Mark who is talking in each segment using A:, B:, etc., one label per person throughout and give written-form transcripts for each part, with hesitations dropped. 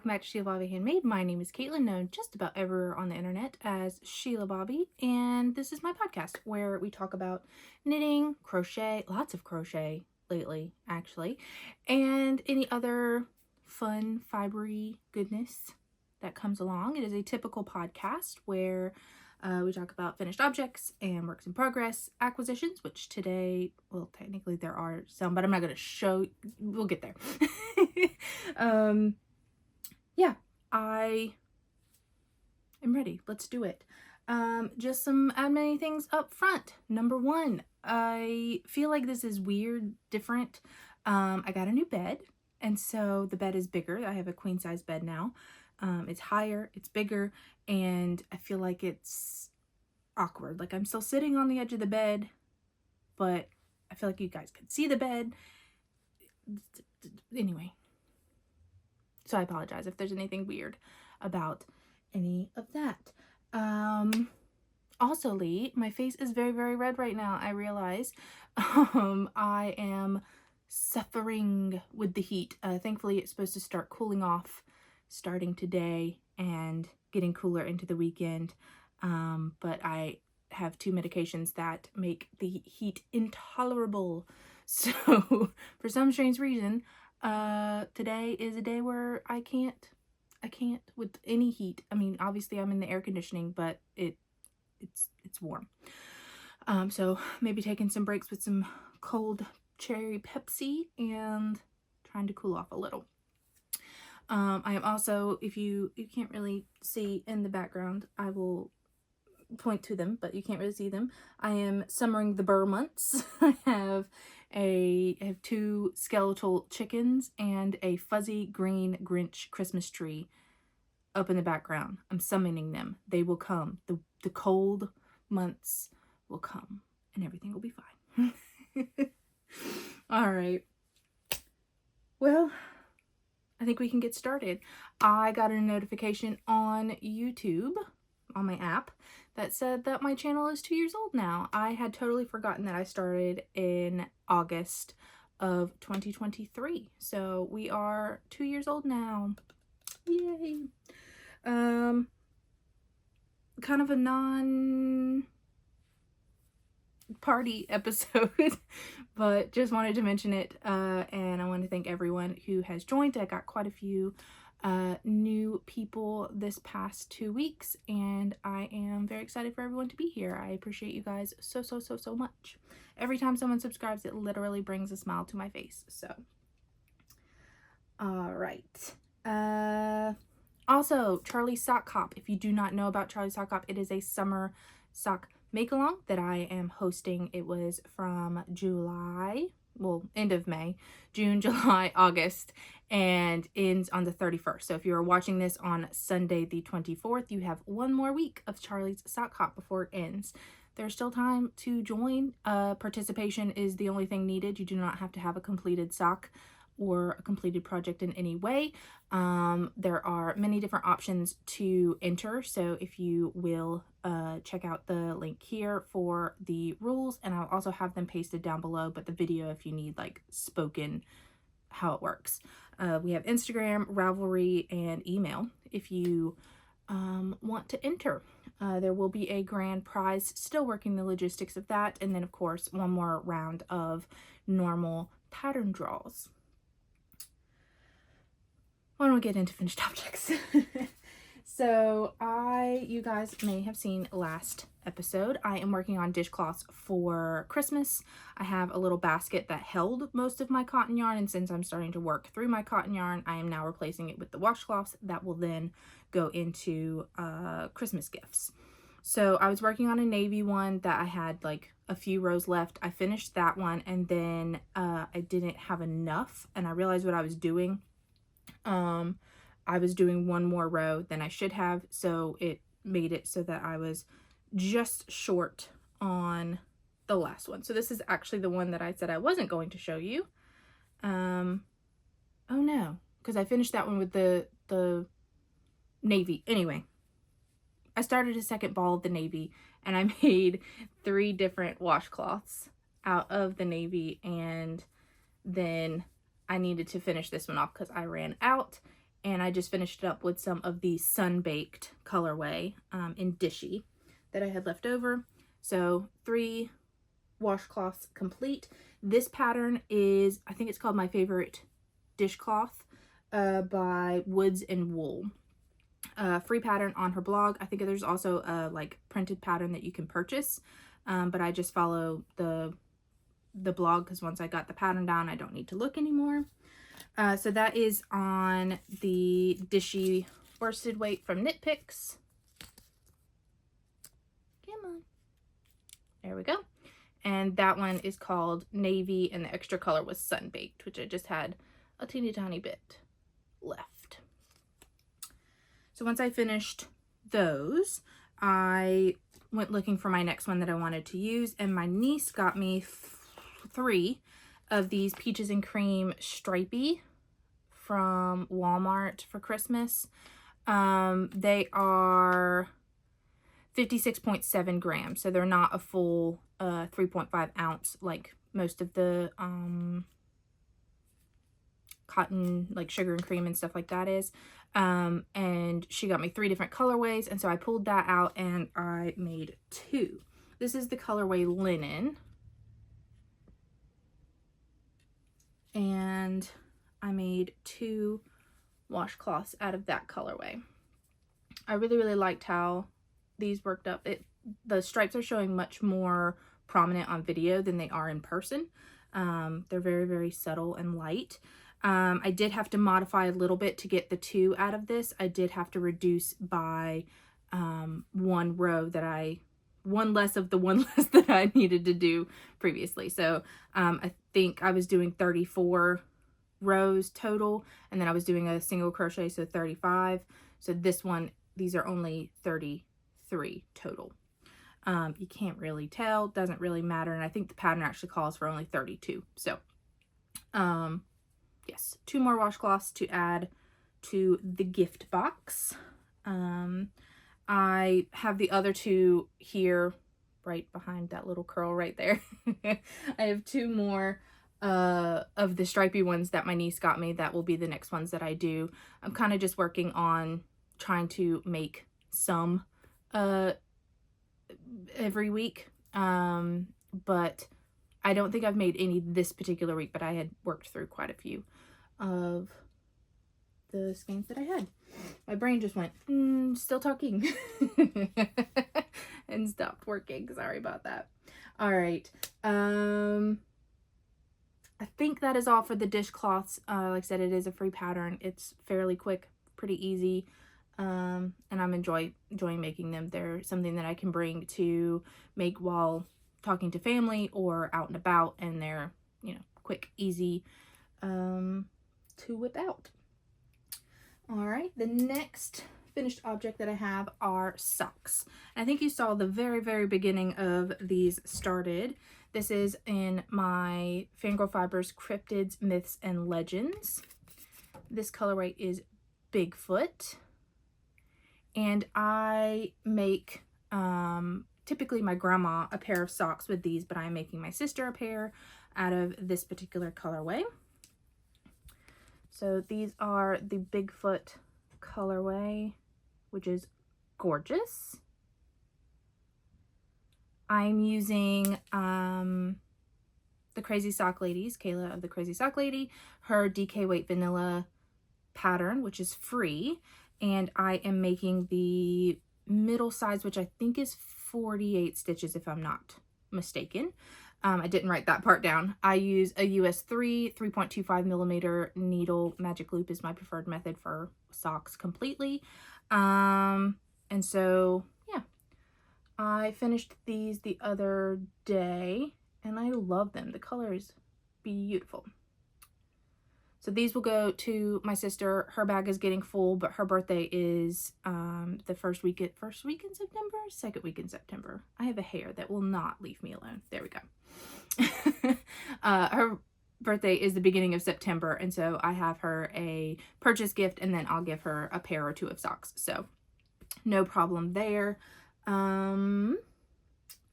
A: welcome back to Shelabobby Handmade. My name is Caitlin, known just about everywhere on the internet as Shelabobby, and this is my podcast where we talk about knitting, crochet, lots of crochet lately actually, and any other fun, fibery goodness that comes along. It is a typical podcast where we talk about finished objects and works in progress acquisitions, which today, well, technically there are some, but I'm not going to show, we'll get there. Yeah, I am ready. Let's do it. Just some admin things up front. Number one, I feel like this is weird, different. I got a new bed, and so the bed is bigger. I have a queen size bed now. It's higher, it's bigger, and I feel like it's awkward. Like I'm still sitting on the edge of the bed, but I feel like you guys can see the bed. Anyway, so I apologize if there's anything weird about any of that. Also, Lee, my face is very, very red right now. I realize I am suffering with the heat. Thankfully, it's supposed to start cooling off starting today and getting cooler into the weekend. But I have 2 medications that make the heat intolerable. So for some strange reason, today is a day where I can't with any heat. I mean, obviously I'm in the air conditioning, but it's warm. So maybe taking some breaks with some cold cherry Pepsi and trying to cool off a little. I am also, if you can't really see in the background, I will point to them, but you can't really see them. I am summering the burr months. I have 2 skeletal chickens and a fuzzy green Grinch Christmas tree up in the background. I'm summoning them. They will come. The cold months will come and everything will be fine. All right. Well, I think we can get started. I got a notification on YouTube, on my app, that said that my channel is 2 years old now. I had totally forgotten that I started in August of 2023. So we are 2 years old now. Yay. Kind of a non-party episode, but just wanted to mention it, and I want to thank everyone who has joined. I got quite a few new people this past 2 weeks, and I am very excited for everyone to be here. I appreciate you guys so much. Every time someone subscribes, it literally brings a smile to my face. So all right. Also, Charlie's Sock Hop. If you do not know about Charlie's Sock Hop, it is a summer sock make-along that I am hosting. It was from July, well, end of May, June, July, August, and ends on the 31st. So if you are watching this on Sunday the 24th, you have 1 more week of Charlie's Sock Hop before it ends. There's still time to join. Participation is the only thing needed. You do not have to have a completed sock or a completed project in any way. There are many different options to enter, so if you will check out the link here for the rules, and I'll also have them pasted down below, but the video if you need like spoken how it works. We have Instagram, Ravelry, and email if you want to enter. There will be a grand prize, still working the logistics of that, and then of course 1 more round of normal pattern draws. Why don't we get into finished objects? So you guys may have seen last episode, I am working on dishcloths for Christmas. I have a little basket that held most of my cotton yarn, and since I'm starting to work through my cotton yarn, I am now replacing it with the washcloths that will then go into Christmas gifts. So I was working on a navy one that I had like a few rows left. I finished that one, and then I didn't have enough, and I realized what I was doing. I was doing 1 more row than I should have, so it made it so that I was just short on the last one. So this is actually the one that I said I wasn't going to show you. Oh no, because I finished that one with the navy. Anyway, I started a second ball of the navy, and I made 3 different washcloths out of the navy, and then I needed to finish this one off because I ran out, and I just finished it up with some of the sun-baked colorway in Dishy that I had left over. So 3 washcloths complete. This pattern is, I think it's called My Favorite Dishcloth by Woods and Wool. Free pattern on her blog. I think there's also a like printed pattern that you can purchase, but I just follow the blog because once I got the pattern down, I don't need to look anymore. So that is on the Dishy worsted weight from Knit Picks. Come on. There we go. And that one is called Navy, and the extra color was Sun Baked, which I just had a teeny tiny bit left. So once I finished those, I went looking for my next one that I wanted to use, and my niece got me 3 of these Peaches and Cream stripey from Walmart for Christmas. They are 56.7 grams, so they're not a full 3.5 ounce like most of the cotton, like sugar and cream and stuff like that is. And she got me 3 different colorways, and so I pulled that out and I made 2. This is the colorway Linen, and I made 2 washcloths out of that colorway. I really liked how these worked up. The stripes are showing much more prominent on video than they are in person. They're very subtle and light. I did have to modify a little bit to get the 2 out of this. I did have to reduce by 1 row that one less that I needed to do previously. So I think I was doing 34 rows total, and then I was doing a single crochet, so 35. So this one, these are only 33 total. You can't really tell, doesn't really matter, and I think the pattern actually calls for only 32. So yes, 2 more washcloths to add to the gift box. I have the other 2 here right behind that little curl right there. I have 2 more of the stripy ones that my niece got me. That will be the next ones that I do. I'm kind of just working on trying to make some every week, but I don't think I've made any this particular week, but I had worked through quite a few of the skeins that I had. My brain just went, still talking, and stopped working. Sorry about that. All right. I think that is all for the dishcloths. Like I said, it is a free pattern. It's fairly quick, pretty easy. And I'm enjoying making them. They're something that I can bring to make while talking to family or out and about, and they're, you know, quick, easy to whip out. All right, the next finished object that I have are socks. I think you saw the very beginning of these started. This is in my Fangirl Fibers Cryptids, Myths, and Legends. This colorway is Bigfoot. And I make, typically my grandma, a pair of socks with these, but I'm making my sister a pair out of this particular colorway. So these are the Bigfoot colorway, which is gorgeous. I'm using the Crazy Sock Ladies, Kayla of the Crazy Sock Lady, her DK Weight Vanilla pattern, which is free. And I am making the middle size, which I think is 48 stitches if I'm not mistaken. I didn't write that part down. I use a US 3.25 millimeter needle. Magic loop is my preferred method for socks completely. And so, yeah, I finished these the other day and I love them. The color is beautiful. So these will go to my sister. Her bag is getting full, but her birthday is the first week in September, second week in September. I have a hair that will not leave me alone. There we go. Her birthday is the beginning of September, and so I have her a purchase gift, and then I'll give her a pair or 2 of socks. So no problem there.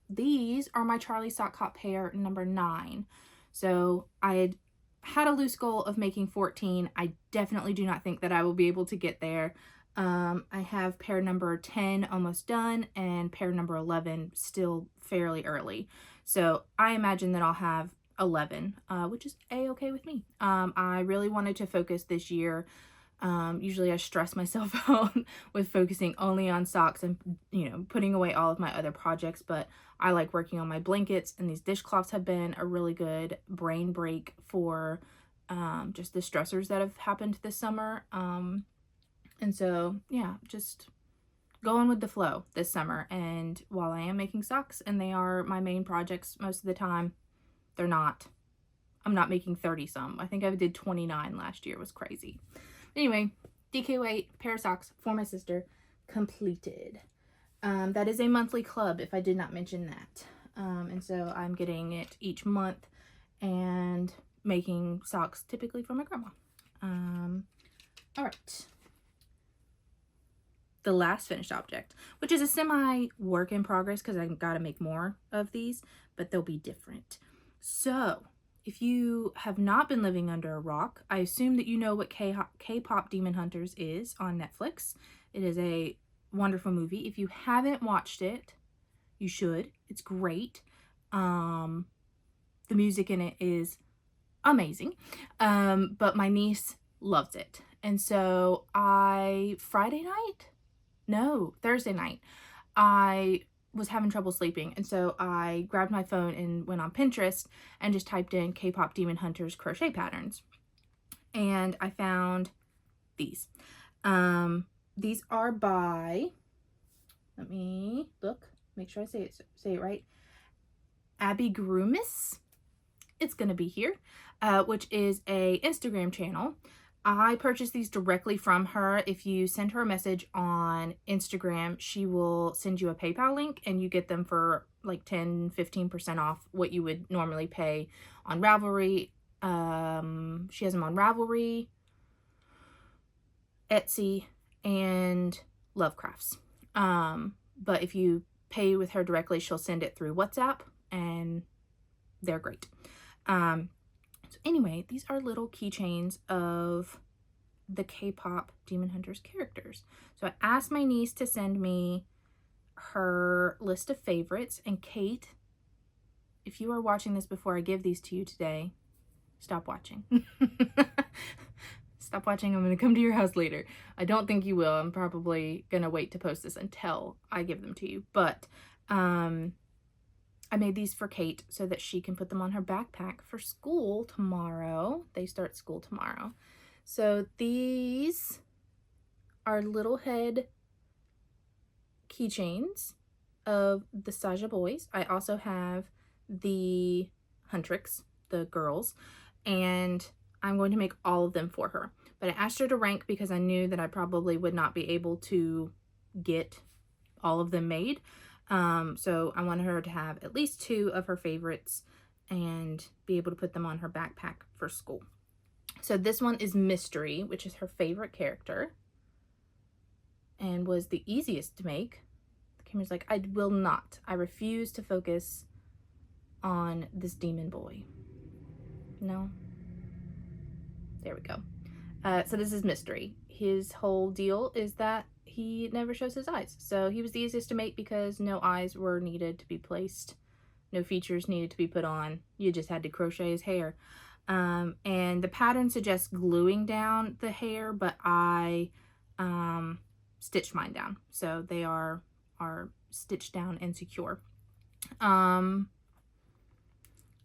A: These are my Charlie Sock Hop pair number 9. So I had had a loose goal of making 14. I definitely do not think that I will be able to get there. I have pair number 10 almost done and pair number 11 still fairly early. So I imagine that I'll have 11, which is a-okay with me. I really wanted to focus this year. Usually I stress myself out with focusing only on socks and, you know, putting away all of my other projects, but I like working on my blankets, and these dishcloths have been a really good brain break for just the stressors that have happened this summer. And so, yeah, just going with the flow this summer. And while I am making socks and they are my main projects most of the time, they're not. I'm not making 30 some. I think I did 29 last year. It was crazy. Anyway, DK8 pair of socks for my sister completed. That is a monthly club, if I did not mention that. And so I'm getting it each month and making socks typically for my grandma. All right. The last finished object, which is a semi work in progress because I gotta make more of these, but they'll be different. So if you have not been living under a rock, I assume that you know what K-pop Demon Hunters is on Netflix. It is a wonderful movie. If you haven't watched it, you should. It's great. The music in it is amazing. But my niece loves it. And so Thursday night, I was having trouble sleeping, and so I grabbed my phone and went on Pinterest and just typed in K-pop Demon Hunters crochet patterns, and I found these. These are by, let me look, make sure I say it right, Abby Grumis. It's gonna be here, which is a Instagram channel. I purchased these directly from her. If you send her a message on Instagram, she will send you a PayPal link and you get them for like 10-15% off what you would normally pay on Ravelry. She has them on Ravelry, Etsy, and Lovecrafts. But if you pay with her directly, she'll send it through WhatsApp, and they're great. So anyway, these are little keychains of the K-pop Demon Hunters characters. So I asked my niece to send me her list of favorites, and Kate, if you are watching this before I give these to you today, stop watching. Stop watching. I'm going to come to your house later. I don't think you will. I'm probably going to wait to post this until I give them to you. But I made these for Kate so that she can put them on her backpack for school tomorrow. They start school tomorrow. So these are little head keychains of the Saja boys. I also have the Huntrix, the girls, and I'm going to make all of them for her. But I asked her to rank because I knew that I probably would not be able to get all of them made. So I wanted her to have at least 2 of her favorites and be able to put them on her backpack for school. So this one is Mystery, which is her favorite character and was the easiest to make. The camera's like, I will not. I refuse to focus on this demon boy. No. There we go. So this is Mystery. His whole deal is that he never shows his eyes. So he was the easiest to make because no eyes were needed to be placed. No features needed to be put on. You just had to crochet his hair. And the pattern suggests gluing down the hair, but I stitched mine down. So they are stitched down and secure. I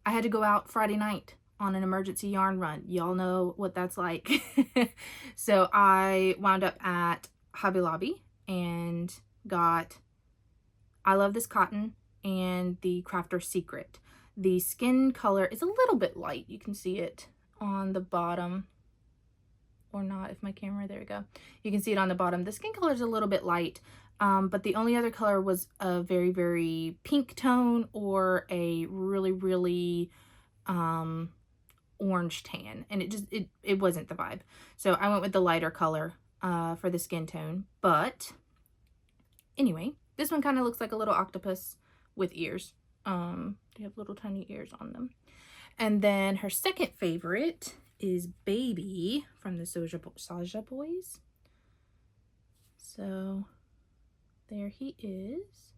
A: had to go out Friday night on an emergency yarn run. Y'all know what that's like. So I wound up at Hobby Lobby and got I Love This Cotton and the Crafter's Secret. The skin color is a little bit light. You can see it on the bottom, or not if my camera, there we go. You can see it on the bottom. The skin color is a little bit light, but the only other color was a very, very pink tone or a really, really orange tan, and it wasn't the vibe. So I went with the lighter color for the skin tone. But anyway, this one kind of looks like a little octopus with ears. They have little tiny ears on them. And then her second favorite is Baby from the Soja Boys. So there he is.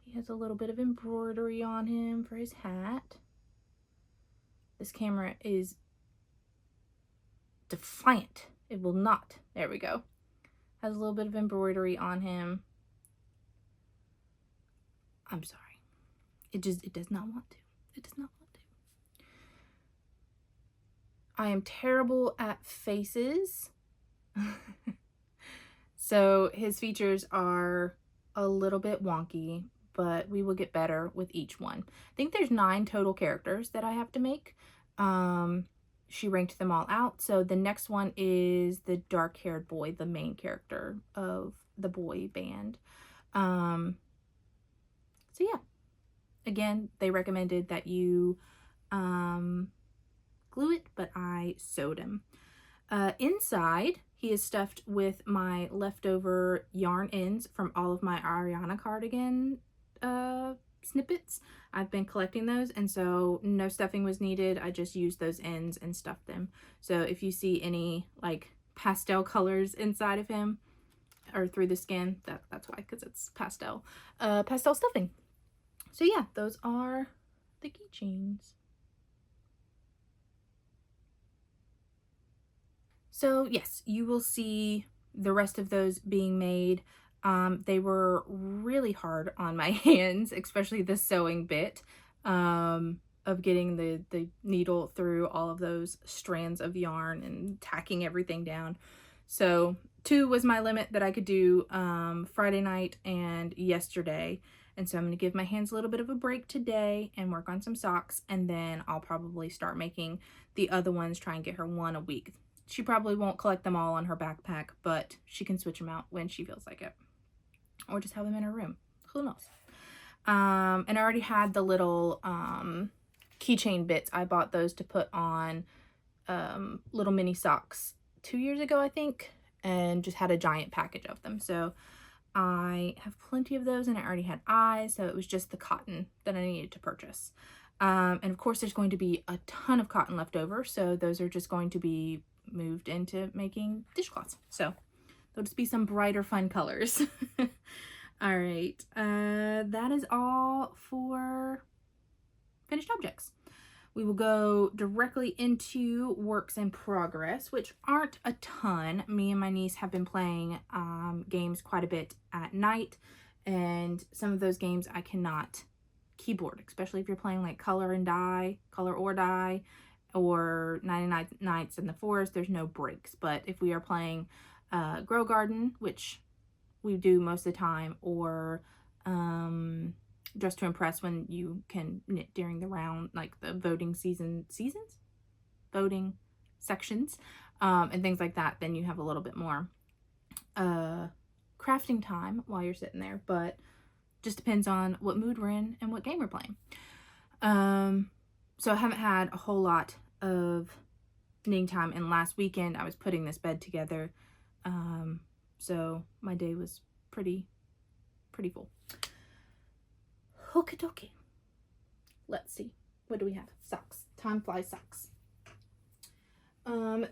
A: He has a little bit of embroidery on him for his hat. This camera is defiant. It will not. There we go. Has a little bit of embroidery on him. I'm sorry. It does not want to. It does not want to. I am terrible at faces. So his features are a little bit wonky, but we will get better with each one. I think there's 9 total characters that I have to make. She ranked them all out. So the next one is the dark-haired boy, the main character of the boy band. So yeah. Again, they recommended that you glue it, but I sewed him. Inside, he is stuffed with my leftover yarn ends from all of my Ariana cardigan snippets. I've been collecting those, and so no stuffing was needed. I just used those ends and stuffed them. So if you see any like pastel colors inside of him or through the skin, that's why, because it's pastel stuffing. So yeah, those are the keychains. So yes, you will see the rest of those being made. They were really hard on my hands, especially the sewing bit of getting the needle through all of those strands of yarn and tacking everything down. So 2 was my limit that I could do Friday night and yesterday. And so I'm going to give my hands a little bit of a break today and work on some socks. And then I'll probably start making the other ones, try and get her 1 a week. She probably won't collect them all on her backpack, but she can switch them out when she feels like it. Or just have them in her room. Who knows? And I already had the little keychain bits. I bought those to put on little mini socks 2 years ago, I think. And just had a giant package of them. So I have plenty of those, and I already had eyes. So it was just the cotton that I needed to purchase. And of course, there's going to be a ton of cotton left over. So those are just going to be moved into making dishcloths. So there'll just be some brighter fun colors. All right, that is all for finished objects. We will go directly into works in progress, which aren't a ton. Me and my niece have been playing games quite a bit at night, and some of those games I cannot keyboard, especially if you're playing like color or die, or 99 Nights in the Forest. There's no breaks. But if we are playing Grow Garden, which we do most of the time, or Dress to Impress, when you can knit during the round, like the voting voting sections, and things like that, then you have a little bit more crafting time while you're sitting there. But just depends on what mood we're in and what game we're playing. So I haven't had a whole lot of knitting time, and last weekend I was putting this bed together, so my day was pretty full. Okie dokie. Let's see, what do we have? Socks. Time Flies socks.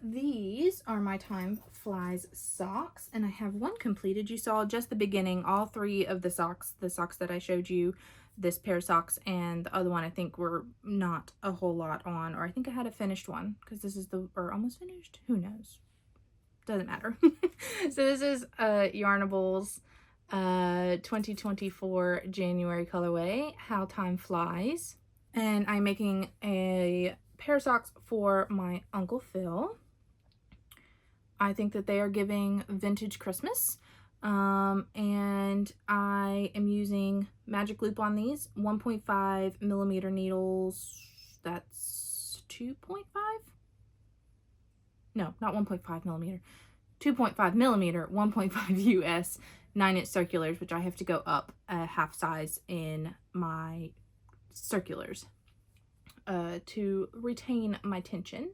A: These are my Time Flies socks, and I have one completed. You saw just the beginning, all 3 of the socks that I showed you, this pair of socks and the other one, I think were not a whole lot on, or I think I had a finished one, because this is or almost finished, who knows, doesn't matter. So this is Yarnables 2024 January colorway, How Time Flies, and I'm making a pair of socks for my Uncle Phil. I think that they are giving vintage Christmas. And I am using magic loop on these, 1.5 millimeter needles. That's 2.5? No, not 1.5 millimeter. 2.5 millimeter, 1.5 US 9-inch circulars, which I have to go up a half size in my circulars to retain my tension.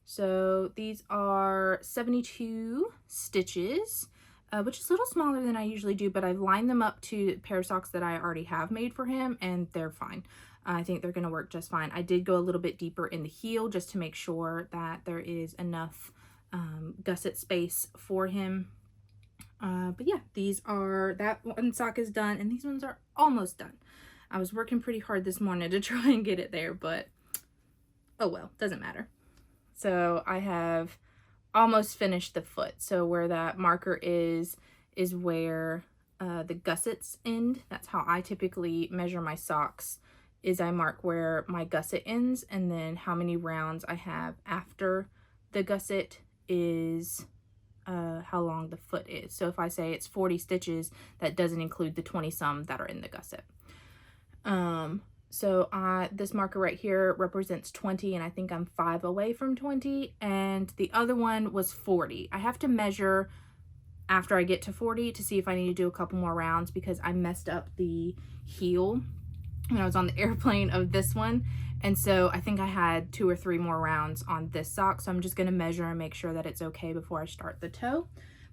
A: So these are 72 stitches. which is a little smaller than I usually do, but I've lined them up to a pair of socks that I already have made for him, and they're fine. I think they're going to work just fine. I did go a little bit deeper in the heel just to make sure that there is enough gusset space for him. But yeah, that one sock is done, and these ones are almost done. I was working pretty hard this morning to try and get it there, but oh well, doesn't matter. So I have almost finished the foot. So where that marker is where the gussets end. That's how I typically measure my socks, is I mark where my gusset ends, and then how many rounds I have after the gusset is how long the foot is. So if I say it's 40 stitches, that doesn't include the 20 some that are in the gusset. So this marker right here represents 20, and I think I'm 5 away from 20, and the other one was 40. I have to measure after I get to 40 to see if I need to do a couple more rounds, because I messed up the heel when I was on the airplane of this one, and so I think I had 2 or 3 more rounds on this sock. So I'm just going to measure and make sure that it's okay before I start the toe.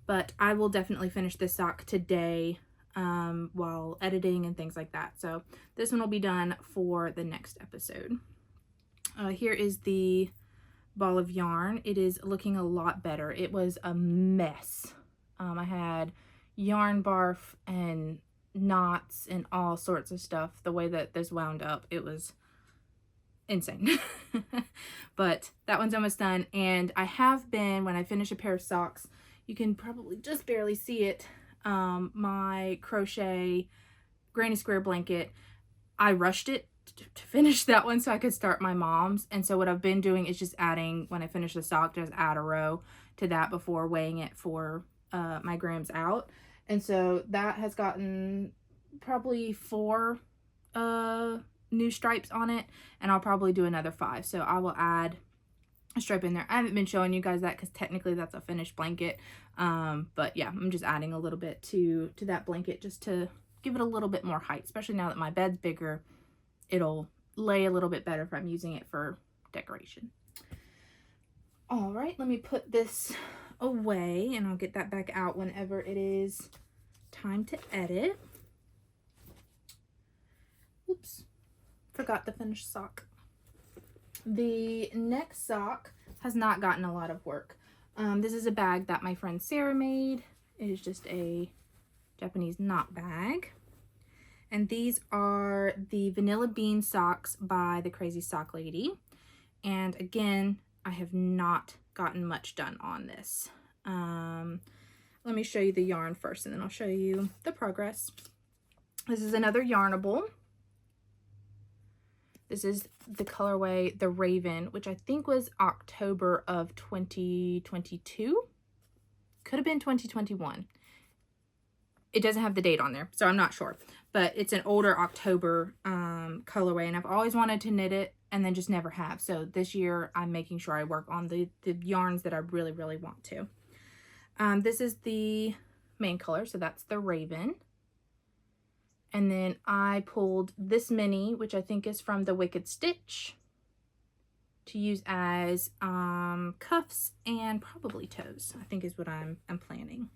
A: But I will definitely finish this sock today while editing and things like that. So this one will be done for the next episode. Here is the ball of yarn. It is looking a lot better. It was a mess. I had yarn barf and knots and all sorts of stuff. The way that this wound up, it was insane. But that one's almost done, and I have been, when I finish a pair of socks, you can probably just barely see it, my crochet granny square blanket, I rushed it to finish that one so I could start my mom's. And so what I've been doing is just adding, when I finish the sock, just add a row to that before weighing it for my grams out. And so that has gotten probably 4 new stripes on it, and I'll probably do another 5. So I will add a stripe in there. I haven't been showing you guys that because technically that's a finished blanket. But yeah, I'm just adding a little bit to that blanket just to give it a little bit more height, especially now that my bed's bigger. It'll lay a little bit better if I'm using it for decoration. All right, let me put this away, and I'll get that back out whenever it is time to edit. Oops, forgot the finished sock. The next sock has not gotten a lot of work. This is a bag that my friend Sarah made. It is just a Japanese knot bag. And these are the Vanilla Bean socks by the Crazy Sock Lady. And again, I have not gotten much done on this. Let me show you the yarn first, and then I'll show you the progress. This is another Yarnable. This is the colorway The Raven, which I think was October of 2022. Could have been 2021. It doesn't have the date on there, so I'm not sure. But it's an older October colorway, and I've always wanted to knit it and then just never have. So this year I'm making sure I work on the yarns that I really, really want to. This is the main color, so that's the Raven. And then I pulled this mini, which I think is from the Wicked Stitch, to use as cuffs and probably toes, I think is what I'm planning.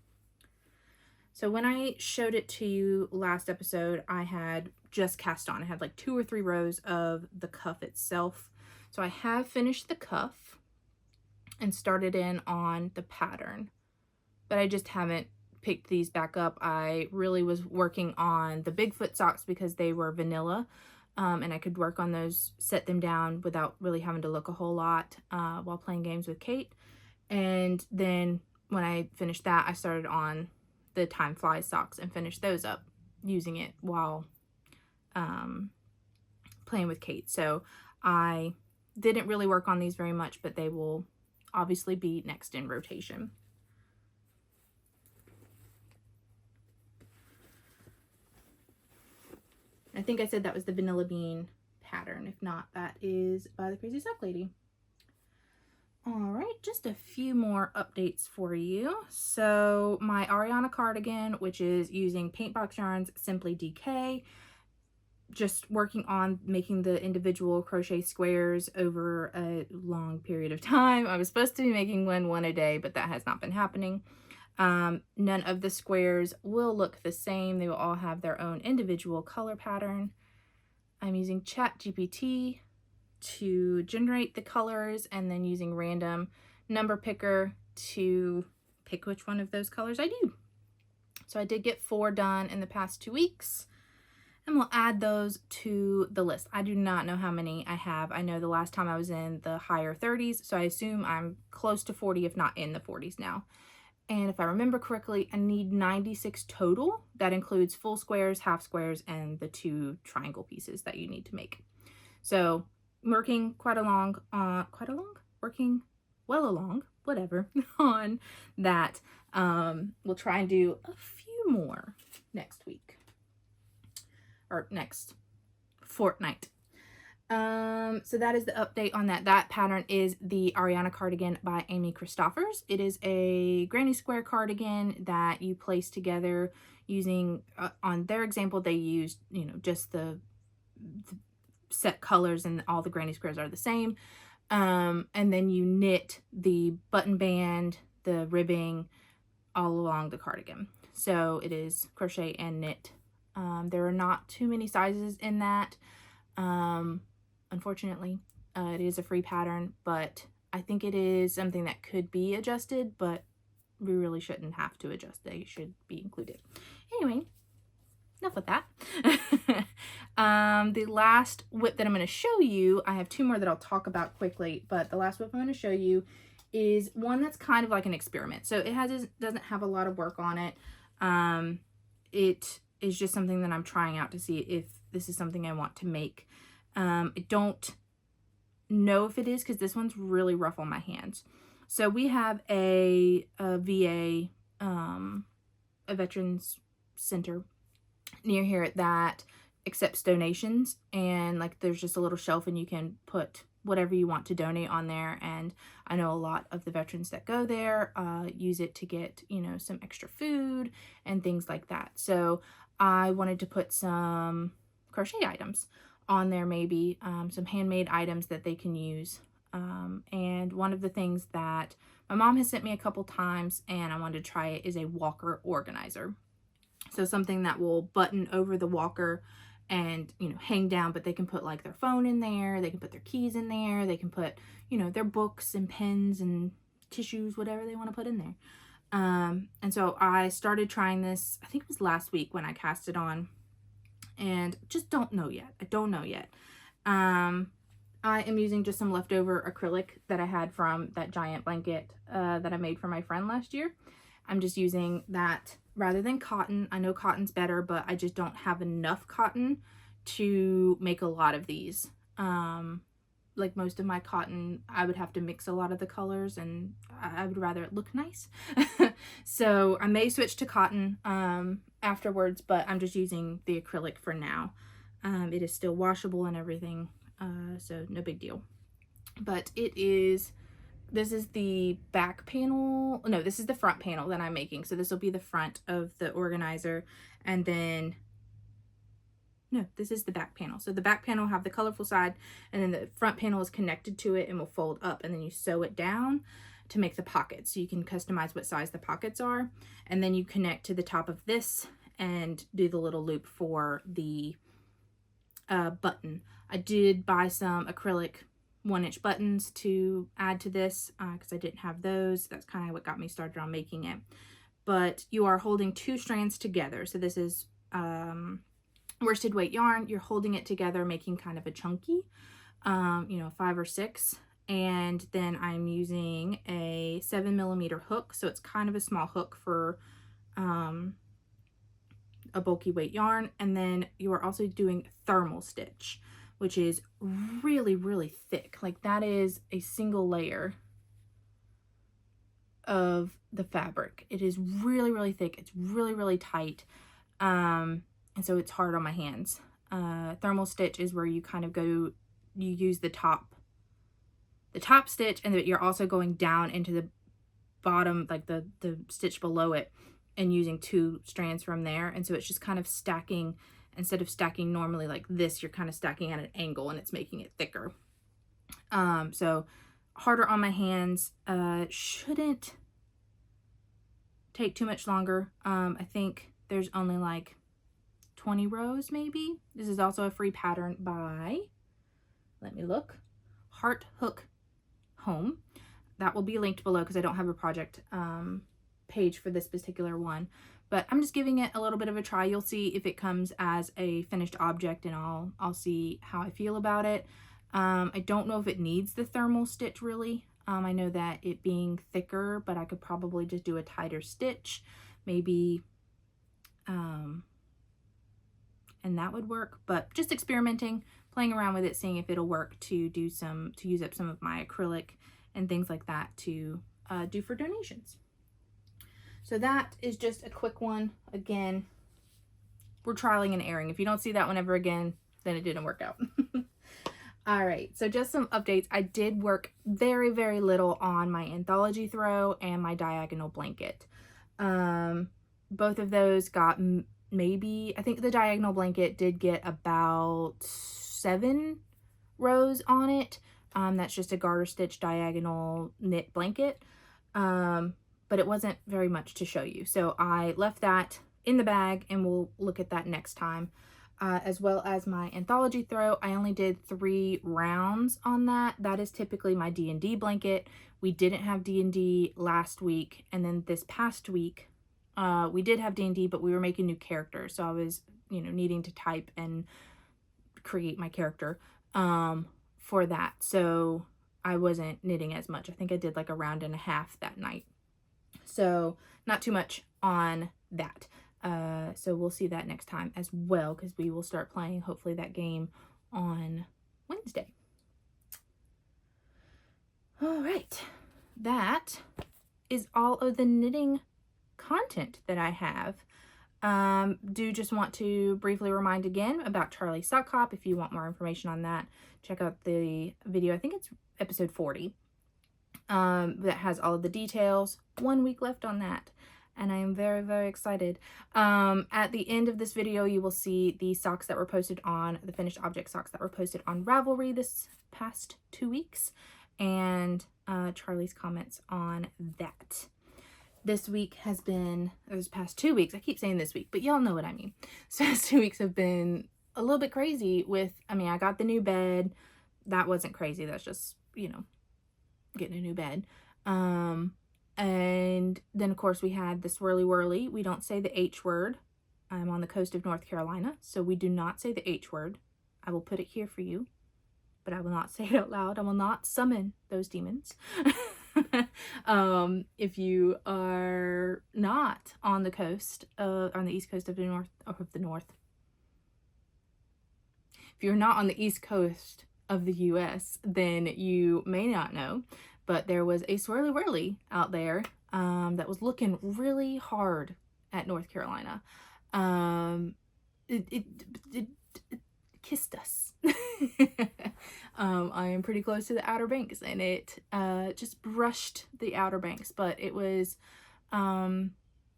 A: So when I showed it to you last episode, I had just cast on. I had like 2 or 3 rows of the cuff itself. So I have finished the cuff and started in on the pattern, but I just haven't picked these back up. I really was working on the Bigfoot socks because they were vanilla, and I could work on those, set them down without really having to look a whole lot while playing games with Kate. And then when I finished that, I started on the Time Flies socks and finished those up using it while playing with Kate. So I didn't really work on these very much, but they will obviously be next in rotation. I think I said that was the Vanilla Bean pattern. If not, that is by the Crazy Sock Lady. All right, just a few more updates for you. So my Ariana cardigan, which is using Paintbox Yarns Simply DK, just working on making the individual crochet squares over a long period of time. I was supposed to be making one a day, but that has not been happening. None of the squares will look the same. They will all have their own individual color pattern. I'm using ChatGPT to generate the colors and then using random number picker to pick which one of those colors I do. So I did get 4 done in the past 2 weeks, and we'll add those to the list. I do not know how many I have. I know the last time I was in the higher 30s, so I assume I'm close to 40, if not in the 40s now. And if I remember correctly, I need 96 total. That includes full squares, half squares, and the 2 triangle pieces that you need to make. So working working well along, whatever, on that. We'll try and do a few more next week, or next fortnight. So that is the update on that. That pattern is the Ariana cardigan by Amy Christoffers. It is a granny square cardigan that you place together using, on their example, they used, you know, just the set colors, and all the granny squares are the same. And then you knit the button band, the ribbing, all along the cardigan. So it is crochet and knit. There are not too many sizes in that. Unfortunately, it is a free pattern, but I think it is something that could be adjusted, but we really shouldn't have to adjust. They should be included. Anyway, enough with that. The last whip that I'm going to show you, I have 2 more that I'll talk about quickly, but the last whip I'm going to show you is one that's kind of like an experiment. So it doesn't have a lot of work on it. It is just something that I'm trying out to see if this is something I want to make. I don't know if it is, because this one's really rough on my hands. So we have a VA, a Veterans Center near here that accepts donations, and like there's just a little shelf and you can put whatever you want to donate on there. And I know a lot of the veterans that go there use it to get, you know, some extra food and things like that. So I wanted to put some crochet items on there, maybe some handmade items that they can use. And one of the things that my mom has sent me a couple times and I wanted to try it is a walker organizer. So something that will button over the walker and, you know, hang down, but they can put like their phone in there, they can put their keys in there, they can put, you know, their books and pens and tissues, whatever they want to put in there. And so I started trying this, I think it was last week when I cast it on, and just don't know yet. I don't know yet. I am using just some leftover acrylic that I had from that giant blanket that I made for my friend last year. I'm just using that rather than cotton. I know cotton's better, but I just don't have enough cotton to make a lot of these. Like most of my cotton, I would have to mix a lot of the colors, and I would rather it look nice. So I may switch to cotton afterwards, but I'm just using the acrylic for now. It is still washable and everything, so no big deal. But this is the back panel. No, this is the front panel that I'm making. So this will be the front of the organizer, and then no, this is the back panel. So the back panel will have the colorful side, and then the front panel is connected to it and will fold up, and then you sew it down to make the pockets. So you can customize what size the pockets are, and then you connect to the top of this and do the little loop for the button. I did buy some acrylic 1-inch buttons to add to this because I didn't have those. That's kind of what got me started on making it. But you are holding 2 strands together. So this is worsted weight yarn. You're holding it together, making kind of a chunky, you know, 5 or 6. And then I'm using a 7mm hook. So it's kind of a small hook for a bulky weight yarn. And then you are also doing thermal stitch, which is really, really thick. Like that is a single layer of the fabric. It is really, really thick. It's really, really tight. And so it's hard on my hands. Thermal stitch is where you kind of go, you use the top stitch, and you're also going down into the bottom, like the stitch below it, and using 2 strands from there. And so it's just kind of stacking. Instead of stacking normally like this, you're kind of stacking at an angle, and it's making it thicker. So harder on my hands. Shouldn't take too much longer. I think there's only like 20 rows maybe. This is also a free pattern by, let me look, Heart Hook Home. That will be linked below because I don't have a project page for this particular one. But I'm just giving it a little bit of a try. You'll see if it comes as a finished object, and I'll see how I feel about it. I don't know if it needs the thermal stitch really. I know that it being thicker, but I could probably just do a tighter stitch, maybe, and that would work. But just experimenting, playing around with it, seeing if it'll work to do to use up some of my acrylic and things like that to do for donations. So that is just a quick one. Again, we're trialing and erroring. If you don't see that one ever again, then it didn't work out. All right, so just some updates. I did work very, very little on my anthology throw and my diagonal blanket. Both of those got maybe, I think the diagonal blanket did get about 7 rows on it. That's just a garter stitch diagonal knit blanket. But it wasn't very much to show you. So I left that in the bag and we'll look at that next time. As well as my anthology throw, I only did 3 rounds on that. That is typically my D&D blanket. We didn't have D&D last week, and then this past week we did have D&D, but we were making new characters, so I was, you know, needing to type and create my character for that. So I wasn't knitting as much. I think I did like a round and a half that night. So not too much on that. So we'll see that next time as well, because we will start playing hopefully that game on Wednesday. All right, that is all of the knitting content that I have. Do just want to briefly remind again about Charlie's Sock Hop. If you want more information on that, check out the video. I think it's episode 40. That has all of the details. 1 week left on that, and I am very, very excited. At the end of this video, you will see the socks that were posted on, the finished object socks that were posted on Ravelry this past 2 weeks, and Charlie's comments on that. This week has been, those past 2 weeks, I keep saying this week, but y'all know what I mean. So 2 weeks have been a little bit crazy with, I mean, I got the new bed. That wasn't crazy. That's just, you know, getting a new bed. And then of course we had the swirly whirly. We don't say the H word. I'm on the coast of North Carolina, so we do not say the H word. I will put it here for you, but I will not say it out loud. I will not summon those demons. If you are not on the coast on the east coast of the north, if you're not on the east coast of the US, then you may not know, but there was a swirly whirly out there that was looking really hard at North Carolina. It kissed us. I am pretty close to the Outer Banks, and it just brushed the Outer Banks, but it was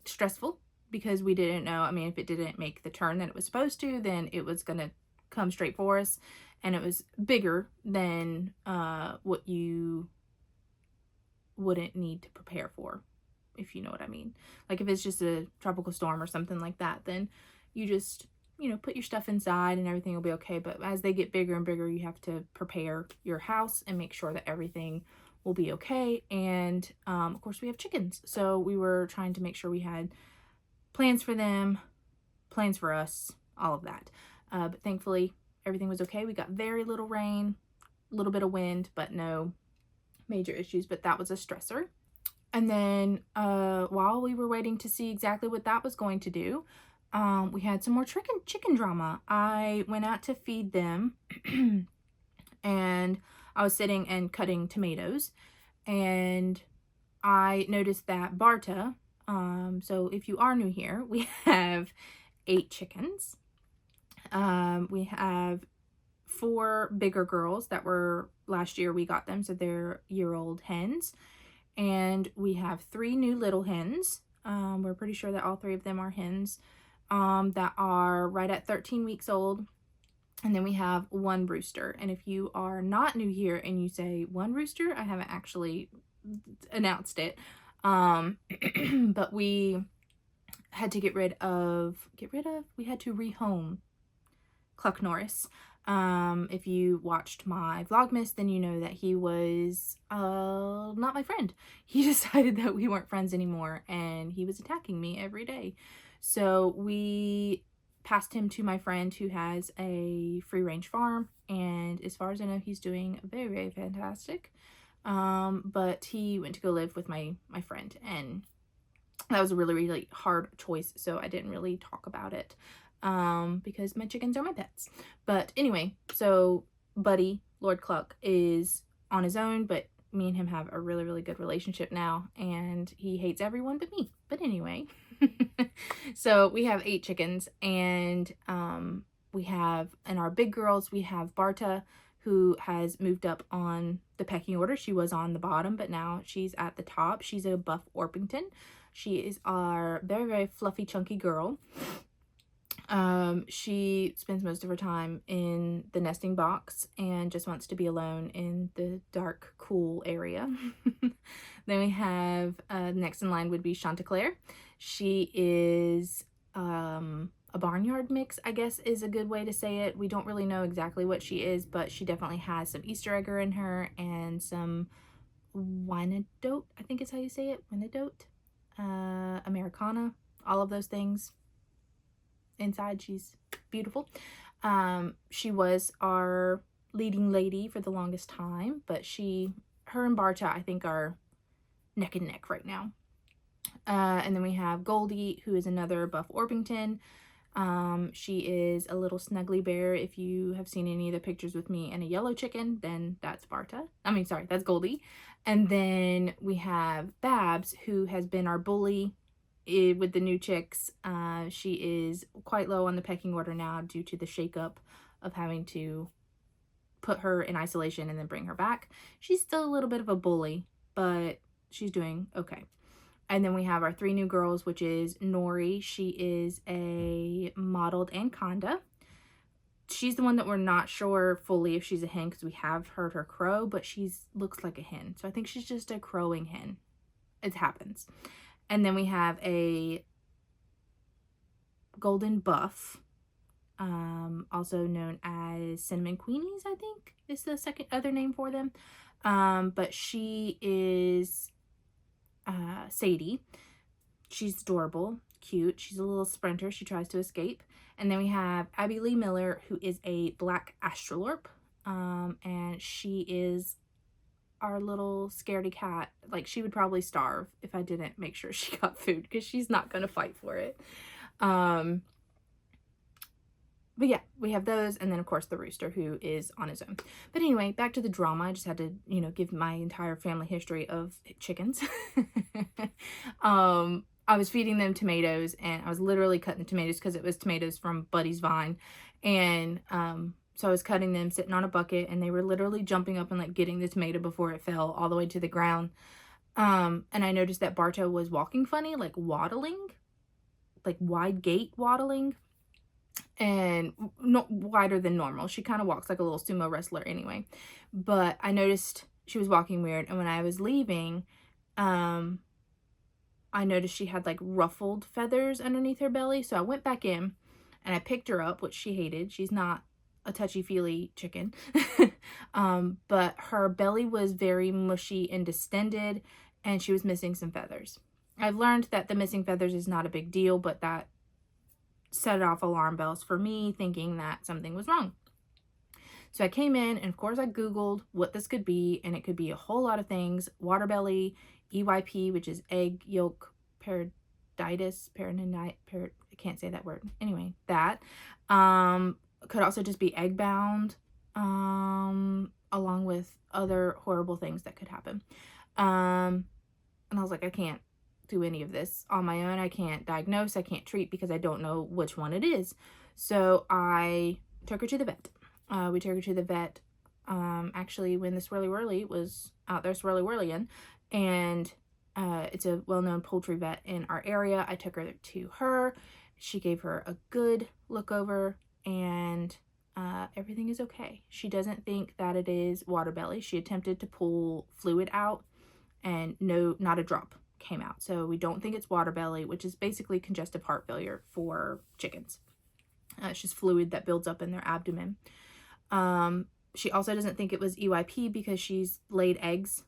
A: stressful because we didn't know. I mean, if it didn't make the turn that it was supposed to, then it was gonna come straight for us, and it was bigger than what you wouldn't need to prepare for, if you know what I mean. Like if it's just a tropical storm or something like that, then you just, you know, put your stuff inside and everything will be okay. But as they get bigger and bigger, you have to prepare your house and make sure that everything will be okay. And of course we have chickens, so we were trying to make sure we had plans for them, plans for us, all of that. But thankfully everything was okay. We got very little rain, a little bit of wind, but no major issues. But that was a stressor. And then while we were waiting to see exactly what that was going to do, we had some more chicken drama. I went out to feed them and I was sitting and cutting tomatoes, and I noticed that Barta, so if you are new here, we have 8 chickens. We have 4 bigger girls that were last year we got them, so they're year-old hens, and we have 3 new little hens. We're pretty sure that all 3 of them are hens that are right at 13 weeks old. And then we have 1 rooster. And if you are not new here and you say 1 rooster, I haven't actually announced it. But we had to we had to rehome Cluck Norris. If you watched my Vlogmas, then you know that he was not my friend. He decided that we weren't friends anymore, and he was attacking me every day. So we passed him to my friend who has a free-range farm, and as far as I know, he's doing very, very fantastic. But he went to go live with my friend, and that was a really, really hard choice, so I didn't really talk about it because my chickens are my pets. But anyway, so Buddy, Lord Cluck, is on his own, but me and him have a really, really good relationship now, and he hates everyone but me. But anyway, so we have 8 chickens, and we have, in our big girls, we have Barta, who has moved up on the pecking order. She was on the bottom, but now she's at the top. She's a buff Orpington. She is our very, very fluffy, chunky girl. She spends most of her time in the nesting box and just wants to be alone in the dark, cool area. Then we have, next in line would be Chanticleer. She is a barnyard mix, I guess is a good way to say it. We don't really know exactly what she is, but she definitely has some Easter egger in her and some Wyandotte, I think is how you say it, Wyandotte, Americana, all of those things. Inside, she's beautiful. She was our leading lady for the longest time, but her and Barta, I think, are neck and neck right now. And then we have Goldie, who is another buff Orpington. She is a little snuggly bear. If you have seen any of the pictures with me and a yellow chicken, then that's Barta. That's Goldie. And then we have Babs, who has been our bully with the new chicks. She is quite low on the pecking order now due to the shakeup of having to put her in isolation and then bring her back. She's still a little bit of a bully, but she's doing okay. And then we have our 3 new girls, which is Nori. She is a mottled anaconda. She's the one that we're not sure fully if she's a hen because we have heard her crow, but she looks like a hen. So I think she's just a crowing hen. It happens. And then we have a golden buff, also known as cinnamon queenies, I think is the other name for them. But she is Sadie. She's adorable, cute. She's a little sprinter. She tries to escape. And then we have Abby Lee Miller, who is a black astrolorp. And she is our little scaredy cat. Like, she would probably starve if I didn't make sure she got food, because she's not going to fight for it. But yeah, we have those, and then of course the rooster, who is on his own. But anyway, back to the drama. I just had to, give my entire family history of chickens. I was feeding them tomatoes, and I was literally cutting the tomatoes because it was tomatoes from Buddy's vine. And so I was cutting them, sitting on a bucket, and they were literally jumping up and like getting the tomato before it fell all the way to the ground. And I noticed that Barto was walking funny, like waddling, like wide gait waddling, and not wider than normal. She kind of walks like a little sumo wrestler anyway. But I noticed she was walking weird, and when I was leaving, I noticed she had like ruffled feathers underneath her belly. So I went back in and I picked her up, which she hated. She's not a touchy-feely chicken. But her belly was very mushy and distended, and she was missing some feathers. I've learned that the missing feathers is not a big deal, but that set off alarm bells for me, thinking that something was wrong. So I came in, and of course I Googled what this could be, and it could be a whole lot of things. Water belly, EYP, which is egg yolk peritonitis, I can't say that word. Anyway, that. Could also just be egg bound, along with other horrible things that could happen. And I was like, I can't do any of this on my own. I can't diagnose, I can't treat, because I don't know which one it is. So I took her to the vet. We took her to the vet actually when the Swirly Whirly was out there swirly whirlying, and it's a well-known poultry vet in our area. I took her to her. She gave her a good look over, and everything is okay. She doesn't think that it is water belly. She attempted to pull fluid out, and no, not a drop came out. So we don't think it's water belly, which is basically congestive heart failure for chickens. It's just fluid that builds up in their abdomen. She also doesn't think it was EYP because she's laid eggs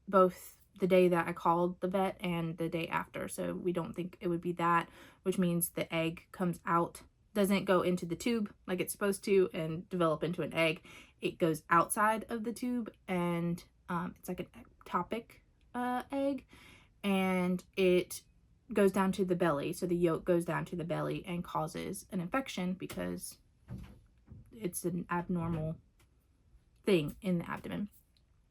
A: both the day that I called the vet and the day after. So we don't think it would be that, which means the egg comes out, doesn't go into the tube like it's supposed to and develop into an egg. It goes outside of the tube, and it's like an ectopic egg, and it goes down to the belly. So the yolk goes down to the belly and causes an infection because it's an abnormal thing in the abdomen.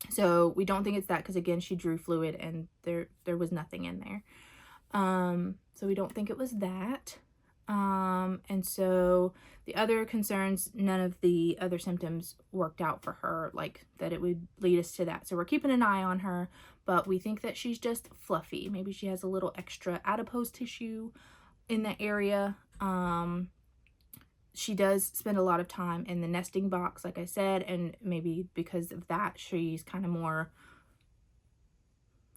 A: So we don't think it's that because, again, she drew fluid and there was nothing in there. So we don't think it was that. And so the other concerns, none of the other symptoms worked out for her, like that it would lead us to that. So we're keeping an eye on her, but we think that she's just fluffy. Maybe she has a little extra adipose tissue in the area. She does spend a lot of time in the nesting box, like I said, and maybe because of that, she's kind of more,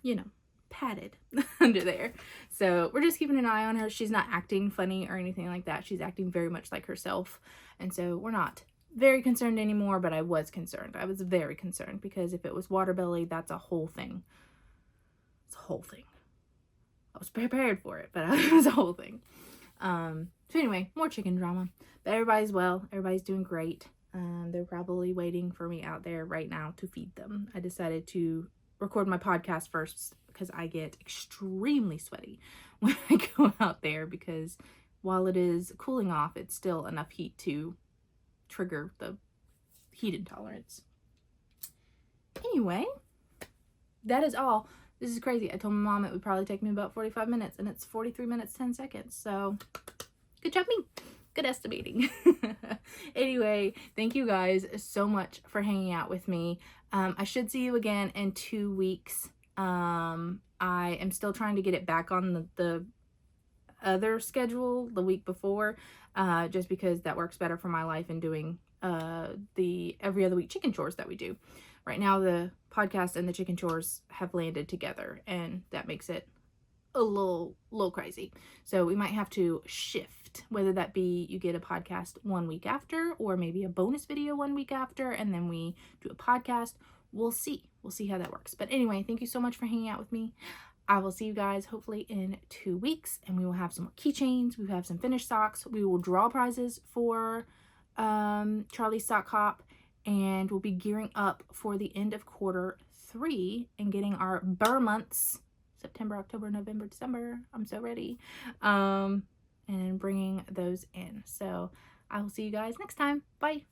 A: you know, padded under there. So we're just keeping an eye on her. She's not acting funny or anything like that. She's acting very much like herself. And so we're not very concerned anymore, but I was concerned. I was very concerned because if it was water belly, that's a whole thing. It's a whole thing. I was prepared for it, but it was a whole thing. So anyway, more chicken drama. But everybody's well. Everybody's doing great. They're probably waiting for me out there right now to feed them. I decided to record my podcast first because I get extremely sweaty when I go out there, because while it is cooling off, it's still enough heat to trigger the heat intolerance. Anyway, that is all. This is crazy. I told my mom it would probably take me about 45 minutes, and it's 43 minutes, 10 seconds. So, good job me. Good estimating. Anyway, thank you guys so much for hanging out with me. I should see you again in 2 weeks. I am still trying to get it back on the other schedule the week before, just because that works better for my life and doing the every other week chicken chores that we do. Right now, the podcast and the chicken chores have landed together, and that makes it a little crazy. So we might have to shift, whether that be you get a podcast 1 week after, or maybe a bonus video 1 week after, and then we do a podcast. We'll see. We'll see how that works. But anyway, thank you so much for hanging out with me. I will see you guys hopefully in 2 weeks, and we will have some more keychains. We will have some finished socks. We will draw prizes for Charlie's Sock Hop, and we'll be gearing up for the end of Q3 and getting our burr months, September, October, November, December. I'm so ready. And bringing those in. So I will see you guys next time. Bye.